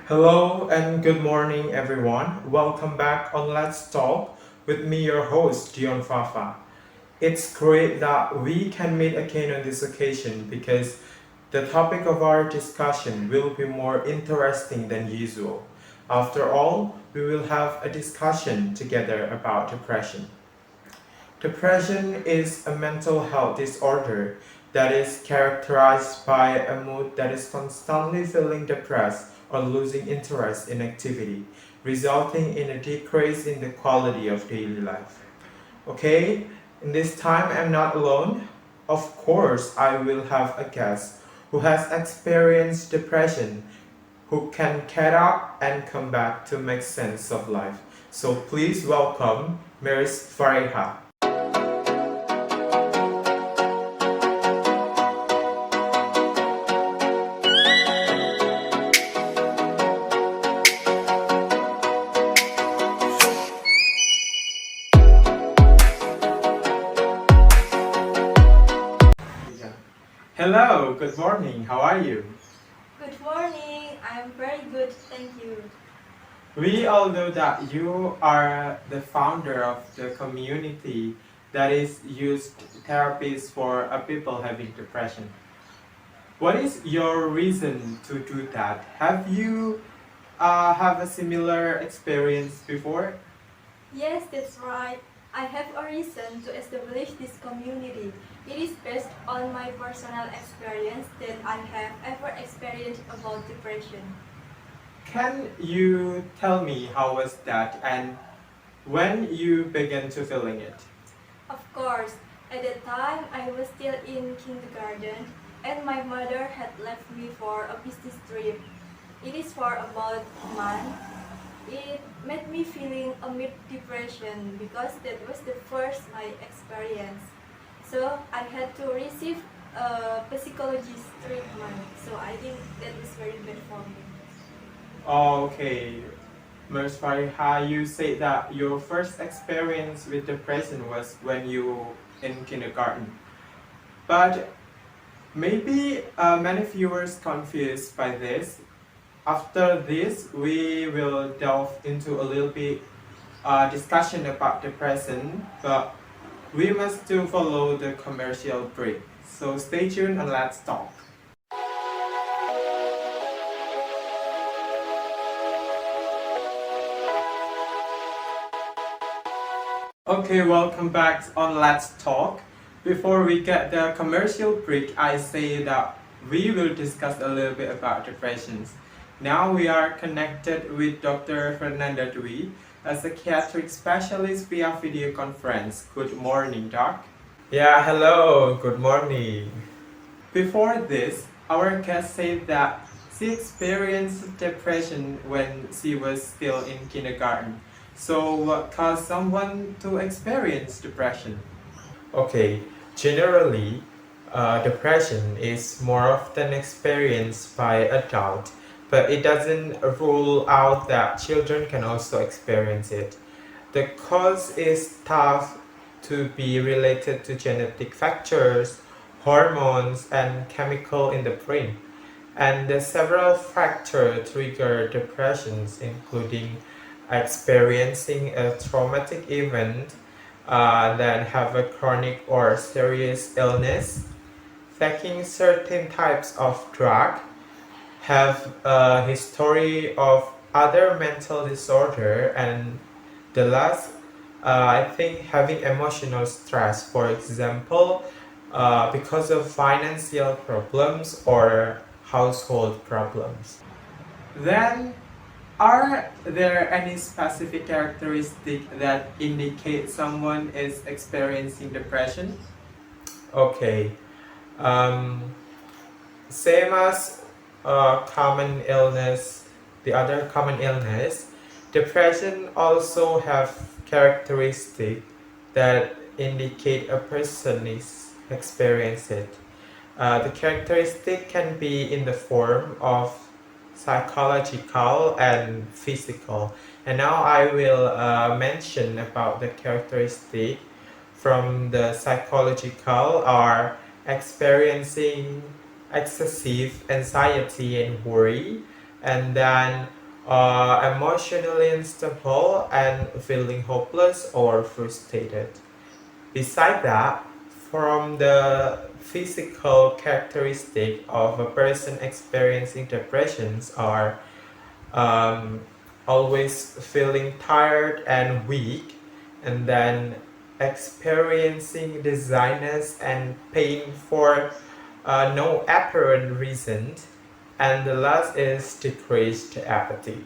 Hello and good morning, everyone. Welcome back on Let's Talk with me, your host, Dion Fafa. It's great that we can meet again on this occasion because the topic of our discussion will be more interesting than usual. After all, we will have a discussion together about depression. Depression is a mental health disorder that is characterized by a mood that is constantly feeling depressed or losing interest in activity, resulting in a decrease in the quality of daily life. Okay, in this time I'm not alone. Of course, I will have a guest who has experienced depression, who can get up and come back to make sense of life. So please welcome Miss Farichah. Hello, good morning. How are you? Good morning. I'm very good, thank you. We all know that you are the founder of the community that is used therapies for people having depression. What is your reason to do that? Have you have a similar experience before? Yes, that's right. I have a reason to establish this community. It is based on my personal experience that I have ever experienced about depression. Can you tell me how was that and when you began to feeling it? Of course, at the time I was still in kindergarten and my mother had left me for a business trip. It is for about a month. It made me feeling a mid depression because that was the first my experience. So I had to receive a psychologist treatment. So I think that was very bad for me. Okay, Ms. Fariha, you said that your first experience with depression was when you in kindergarten. But maybe many viewers confused by this. After this, we will delve into a little bit discussion about depression, but we must still follow the commercial break. So stay tuned and let's talk. Okay, welcome back on Let's Talk. Before we get the commercial break, I say that we will discuss a little bit about depressions. Now we are connected with Dr. Fernanda, a psychiatric specialist via video conference. Good morning, Doc. Yeah, hello, good morning. Before this, our guest said that she experienced depression when she was still in kindergarten. So, what caused someone to experience depression? Okay, generally, depression is more often experienced by adults, but it doesn't rule out that children can also experience it. The cause is thought to be related to genetic factors, hormones, and chemical in the brain. And the several factors trigger depressions, including experiencing a traumatic event, then have a chronic or serious illness, taking certain types of drug, have a history of other mental disorder, and the last, I think having emotional stress, for example, because of financial problems or household problems. Then, are there any specific characteristics that indicate someone is experiencing depression? Okay. Um, Same as common illness, the other common illness, depression also have characteristics that indicate a person is experiencing it. The characteristic can be in the form of psychological and physical. And now I will mention about the characteristic from the psychological are experiencing excessive anxiety and worry, and then emotionally unstable and feeling hopeless or frustrated. Beside that, from the physical characteristic of a person experiencing depressions are um, always feeling tired and weak, and then experiencing dizziness and pain for no apparent reason, and the last is decreased appetite.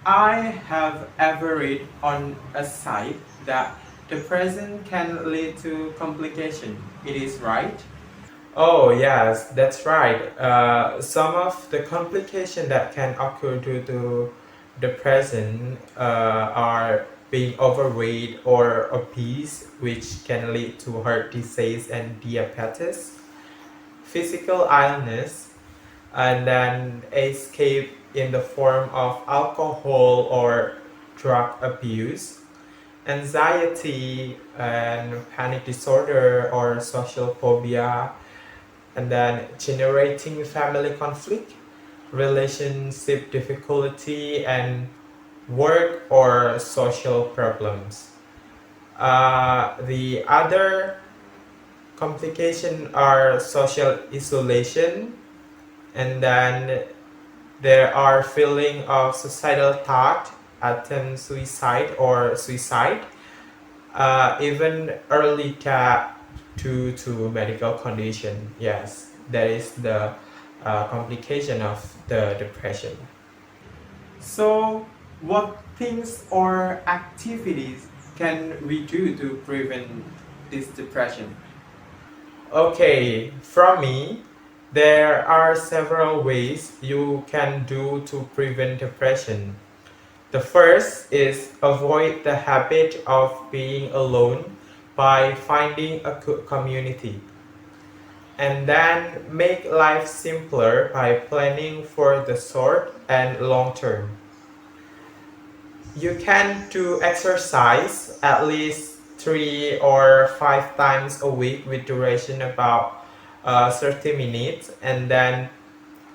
I have ever read on a site that depression can lead to complication. It is right? Oh, yes, that's right. Some of the complications that can occur due to depression are being overweight or obese, which can lead to heart disease and diabetes, physical illness, and then escape in the form of alcohol or drug abuse, anxiety and panic disorder or social phobia, and then generating family conflict, relationship difficulty, and work or social problems. The other complications are social isolation, and then there are feeling of suicidal thought, attempt suicide or suicide, even early death due to medical condition. Yes, that is the complication of the depression. So, what things or activities can we do to prevent this depression? Okay, from me, there are several ways you can do to prevent depression. The first is avoid the habit of being alone by finding a community. And then make life simpler by planning for the short and long term. You can do exercise at least 3 or 5 times a week with duration about 30 minutes, and then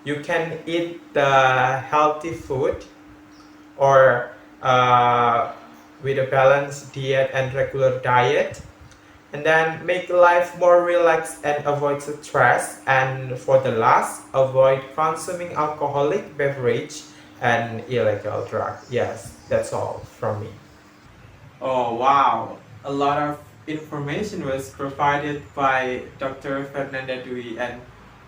you can eat the healthy food or with a balanced diet and regular diet, and then make life more relaxed and avoid stress, and for the last, avoid consuming alcoholic beverage and illegal drug. Yes, that's all from me. Oh wow, a lot of information was provided by Dr. Fernanda, and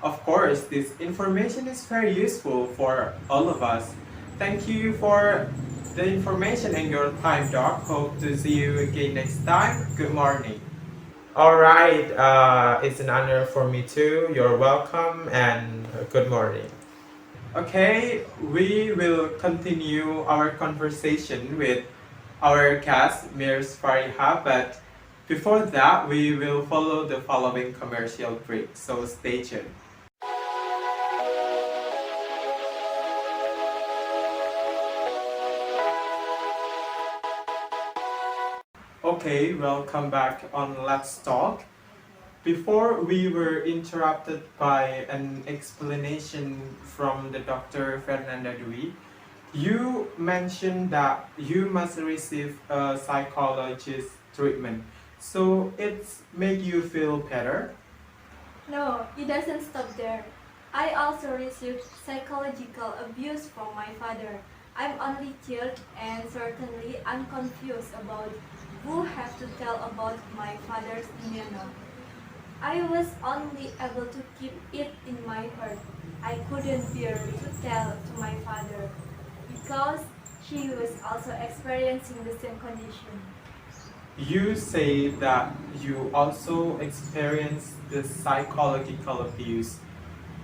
of course this information is very useful for all of us. Thank you for the information and your time, Doc. Hope to see you again next time. Good morning. All right, it's an honor for me too. You're welcome and good morning. Okay, we will continue our conversation with our guest, Ms. Farichah, but before that, we will follow the following commercial break, so stay tuned. Okay, welcome back on Let's Talk. Before we were interrupted by an explanation from the Dr. Fernanda, you mentioned that you must receive a psychologist treatment. So it's made you feel better? No, it doesn't stop there. I also received psychological abuse from my father. I'm only tired and certainly I'm confused about who have to tell about my father's demeanor. I was only able to keep it in my heart. I couldn't bear to tell to my father because he was also experiencing the same condition. You say that you also experienced the psychological abuse.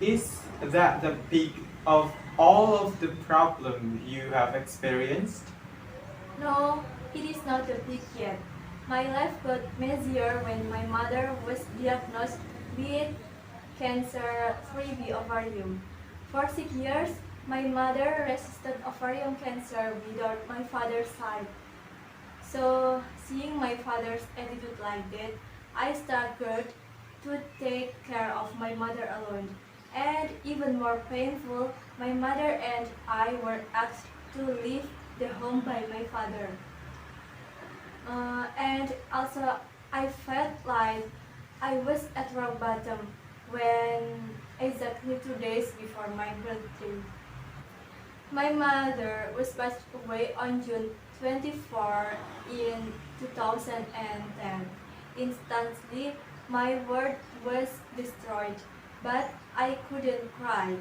Is that the peak of all of the problem you have experienced? No, it is not the peak yet. My life got messier when my mother was diagnosed with cancer 3B ovarium. For 6 years, my mother resisted ovarian cancer without my father's side. So, seeing my father's attitude like that, I started to take care of my mother alone. And even more painful, my mother and I were asked to leave the home by my father. And also, I felt like I was at rock bottom when exactly 2 days before my birthday. My mother was passed away on June 24 in 2010. Instantly, my world was destroyed, but I couldn't cry.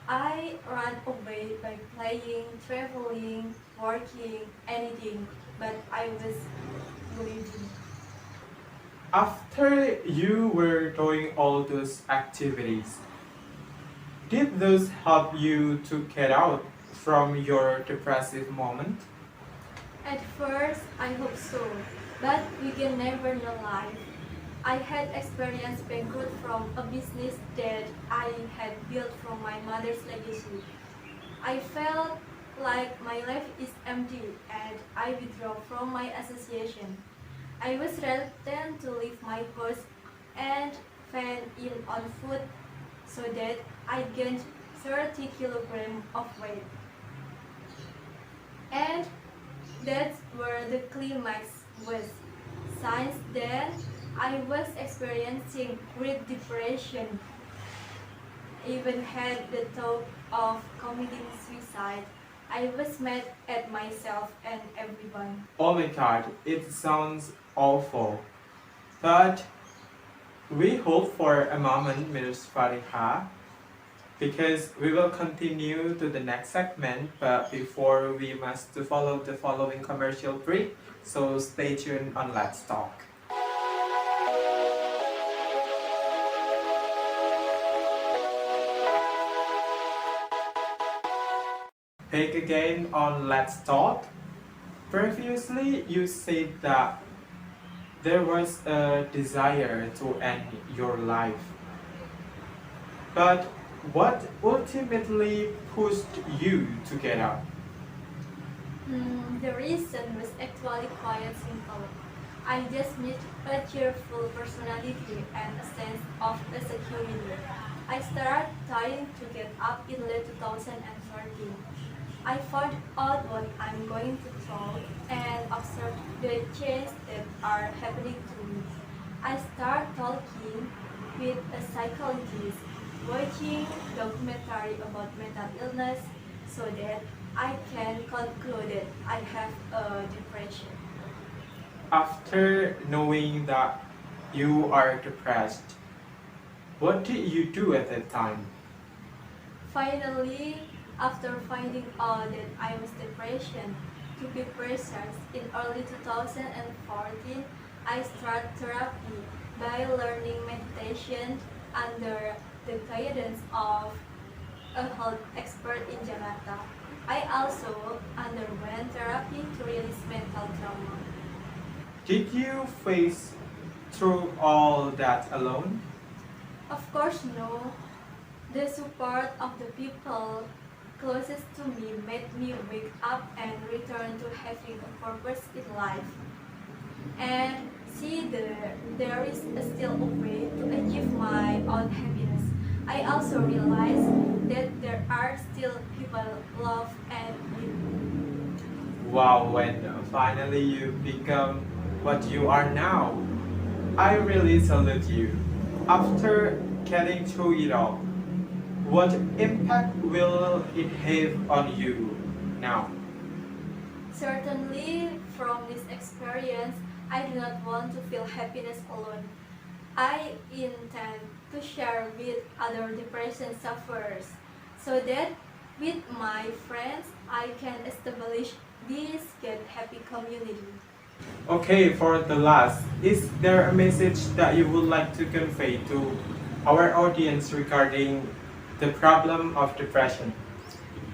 I ran away by playing, traveling, working, anything, but I was living. After you were doing all those activities, did those help you to get out from your depressive moment? At first, I hope so, but we can never know life. I had experienced bankrupt from a business that I had built from my mother's legacy. I felt like my life is empty and I withdraw from my association. I was reluctant to leave my post and fan in on food so that I gained 30 kilograms of weight. And that's where the climax was. Since then, I was experiencing great depression, even had the thought of committing suicide. I was mad at myself and everyone. Oh my god, it sounds awful. But we hope for a moment, Ms. Farichah, because we will continue to the next segment, but before we must to follow the following commercial break, so stay tuned on Let's Talk. Back again on Let's Talk. Previously, you said that there was a desire to end your life. But what ultimately pushed you to get up? The reason was actually quite simple. I just need a cheerful personality and a sense of security. I started trying to get up in late 2013. I found out what I'm going to talk and observe the changes that are happening to me. I start talking with a psychologist, watching documentary about mental illness so that I can conclude that I have a depression. After knowing that you are depressed, what did you do at that time? Finally, after finding out that I was depression, to be precise, in early 2014, I started therapy by learning meditation under the guidance of a health expert in Jakarta. I also underwent therapy to release mental trauma. Did you face through all that alone? Of course, no. The support of the people closest to me made me wake up and return to having a purpose in life. And see there is still a way to achieve my own happiness. I also realized that there are still people love and need. Wow, when finally you become what you are now, I really salute you. After getting through it all, what impact will it have on you now? Certainly, from this experience, I do not want to feel happiness alone. I intend to share with other depression sufferers so that with my friends I can establish this Get Happy community. Okay, for the last, is there a message that you would like to convey to our audience regarding the problem of depression?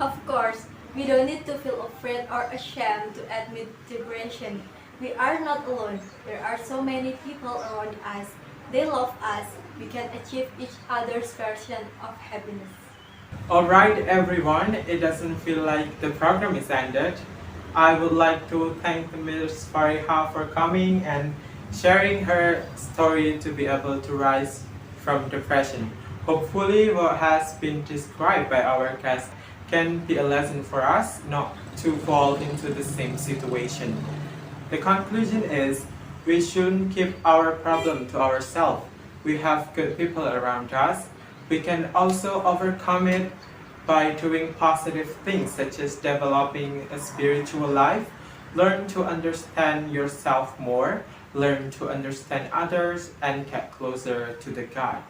Of course, we don't need to feel afraid or ashamed to admit depression. We are not alone. There are so many people around us. They love us. We can achieve each other's version of happiness. Alright everyone, it doesn't feel like the program is ended. I would like to thank Ms. Farichah for coming and sharing her story to be able to rise from depression. Hopefully, what has been described by our guest can be a lesson for us not to fall into the same situation. The conclusion is we shouldn't keep our problem to ourselves. We have good people around us. We can also overcome it by doing positive things such as developing a spiritual life, learn to understand yourself more, learn to understand others, and get closer to the God.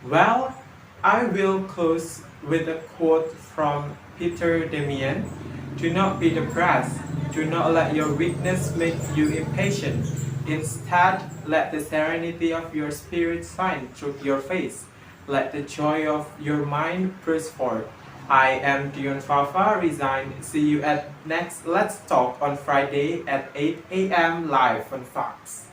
Well, I will close with a quote from Peter Damian. Do not be depressed. Do not let your weakness make you impatient. Instead, let the serenity of your spirit shine through your face. Let the joy of your mind burst forth. I am Dion Fafa, resigned. See you at next Let's Talk on Friday at 8 a.m. live on Fox.